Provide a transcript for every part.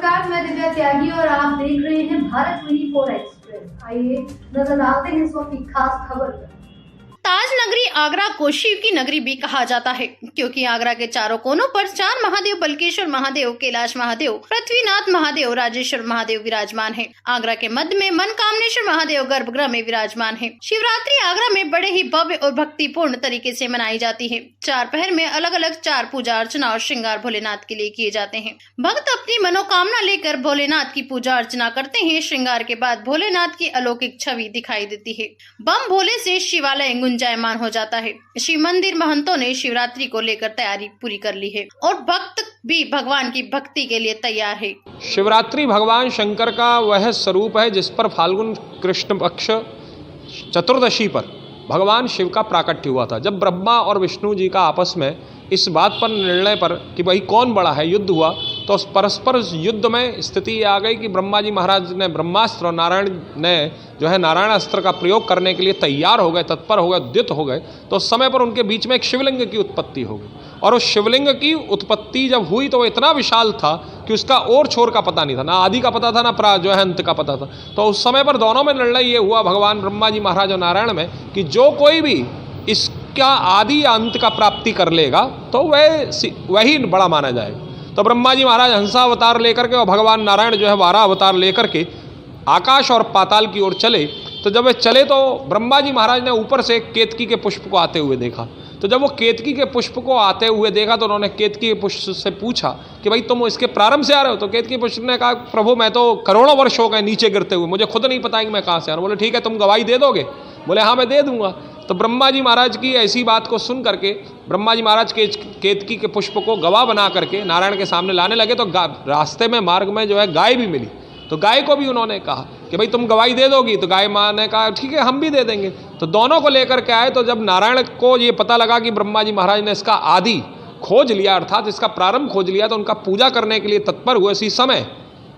नमस्कार, मैं दिव्या त्यागी और आप देख रहे हैं भारत 24 एक्सप्रेस। आइए नजर डालते हैं इस वक्त की खास खबर पर। ताज नगरी आगरा को शिव की नगरी भी कहा जाता है, क्योंकि आगरा के चारों कोनों पर 4 महादेव, बल्केश्वर महादेव, कैलाश महादेव, पृथ्वीनाथ महादेव, राजेश्वर महादेव विराजमान है। आगरा के मध्य में मनकामनेश्वर महादेव गर्भगृह में विराजमान है। शिवरात्रि आगरा में बड़े ही भव्य और भक्तिपूर्ण तरीके से मनाई जाती है। 4 पहर में अलग अलग 4 पूजा अर्चना और श्रृंगार भोलेनाथ के लिए किए जाते हैं। भक्त अपनी मनोकामना लेकर भोलेनाथ की पूजा अर्चना करते हैं। श्रृंगार के बाद भोलेनाथ की अलौकिक छवि दिखाई देती है। बम भोले से शिवालय गुंजायमान हो जाता है। शिव मंदिर महंतों ने शिवरात्रि को लेकर तैयारी पूरी कर ली है और भक्त भी भगवान की भक्ति के लिए तैयार है। शिवरात्रि भगवान शंकर का वह स्वरूप है जिस पर फाल्गुन कृष्ण पक्ष चतुर्दशी पर भगवान शिव का प्राकट्य हुआ था। जब ब्रह्मा और विष्णु जी का आपस में इस बात पर निर्णय पर कि भाई कौन बड़ा है युद्ध हुआ, तो उस परस्पर युद्ध में स्थिति आ गई कि ब्रह्मा जी महाराज ने ब्रह्मास्त्र और नारायण ने जो है नारायण अस्त्र का प्रयोग करने के लिए तैयार हो गए, तत्पर हो गए, उद्यत हो गए। तो उस समय पर उनके बीच में एक शिवलिंग की उत्पत्ति हो गई और उस शिवलिंग की उत्पत्ति जब हुई तो वो इतना विशाल था कि उसका और छोर का पता नहीं था, ना आदि का पता था, ना जो है अंत का पता था। तो उस समय पर दोनों में निर्णय ये हुआ भगवान ब्रह्मा जी महाराज और नारायण में कि जो कोई भी इसका आदि या अंत का प्राप्ति कर लेगा तो वही बड़ा माना जाएगा। तो ब्रह्मा जी महाराज हंसावतार लेकर के और भगवान नारायण जो है वारा अवतार लेकर के आकाश और पाताल की ओर चले। तो जब वे चले तो ब्रह्मा जी महाराज ने ऊपर से केतकी के पुष्प को आते हुए देखा। तो जब वो केतकी के पुष्प को आते हुए देखा तो उन्होंने केतकी के पुष्प से पूछा कि भाई तुम इसके प्रारंभ से आ रहे हो? तो केतकी पुष्प ने कहा प्रभु मैं तो करोड़ों वर्ष हो गए नीचे गिरते हुए, मुझे खुद नहीं पता कि मैं कहाँ से आ रहा हूँ। बोले ठीक है, तुम गवाही दे दोगे? बोले हाँ मैं दे दूंगा। तो ब्रह्मा जी महाराज की ऐसी बात को सुन करके ब्रह्मा जी महाराज के केतकी के पुष्प को गवाह बना करके नारायण के सामने लाने लगे। तो रास्ते में मार्ग में जो है गाय भी मिली, तो गाय को भी उन्होंने कहा कि भाई तुम गवाही दे दोगी? तो गाय माँ ने कहा ठीक है हम भी दे देंगे। तो दोनों को लेकर के आए। तो जब नारायण को ये पता लगा कि ब्रह्मा जी महाराज ने इसका आदि खोज लिया, अर्थात इसका प्रारंभ खोज लिया, तो उनका पूजा करने के लिए तत्पर हुए। इसी समय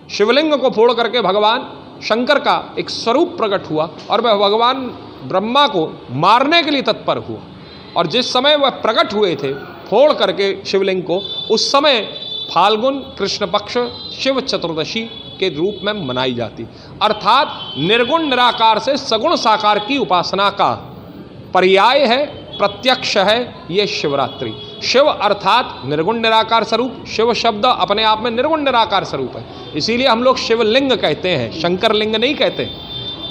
शिवलिंग को फोड़ करके भगवान शंकर का एक स्वरूप प्रकट हुआ और वह भगवान ब्रह्मा को मारने के लिए तत्पर हुआ। और जिस समय वह प्रकट हुए थे फोड़ करके शिवलिंग को, उस समय फाल्गुन कृष्ण पक्ष शिव चतुर्दशी के रूप में मनाई जाती, अर्थात निर्गुण निराकार से सगुण साकार की उपासना का पर्याय है, प्रत्यक्ष है ये शिवरात्रि। शिव अर्थात निर्गुण निराकार स्वरूप, शिव शब्द अपने आप में निर्गुण निराकार स्वरूप है, इसीलिए हम लोग शिवलिंग कहते हैं, शंकर लिंग नहीं कहते।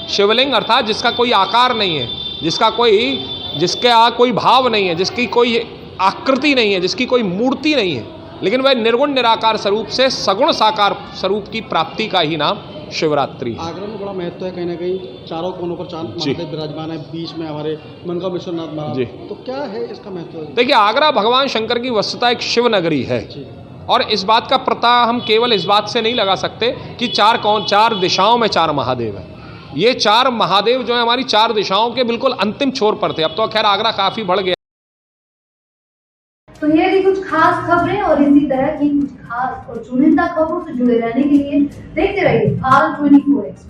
शिवलिंग अर्थात जिसका कोई आकार नहीं है, जिसका कोई भाव नहीं है, जिसकी कोई आकृति नहीं है, जिसकी कोई मूर्ति नहीं है, लेकिन वह निर्गुण निराकार स्वरूप से सगुण साकार स्वरूप की प्राप्ति का ही नाम शिवरात्रि है। आगरा में बड़ा महत्व है, कहीं ना कहीं चारों कोनों पर 4 महादेव विराजमान है, बीच में हमारे मनकामेश्वर महाराज। तो क्या है इसका महत्व? देखिए आगरा भगवान शंकर की वस्तुतः एक शिव नगरी है और इस बात का पता हम केवल इस बात से नहीं लगा सकते कि 4 दिशाओं में 4 महादेव है। ये 4 महादेव जो है हमारी 4 दिशाओं के बिल्कुल अंतिम छोर पर थे। अब तो खैर आगरा काफी बढ़ गया। तो ये थी कुछ खास खबरें और इसी तरह की कुछ खास और चुनिंदा खबरों से जुड़े रहने के लिए देखते रहिए भारत 24 एक्सप्रेस।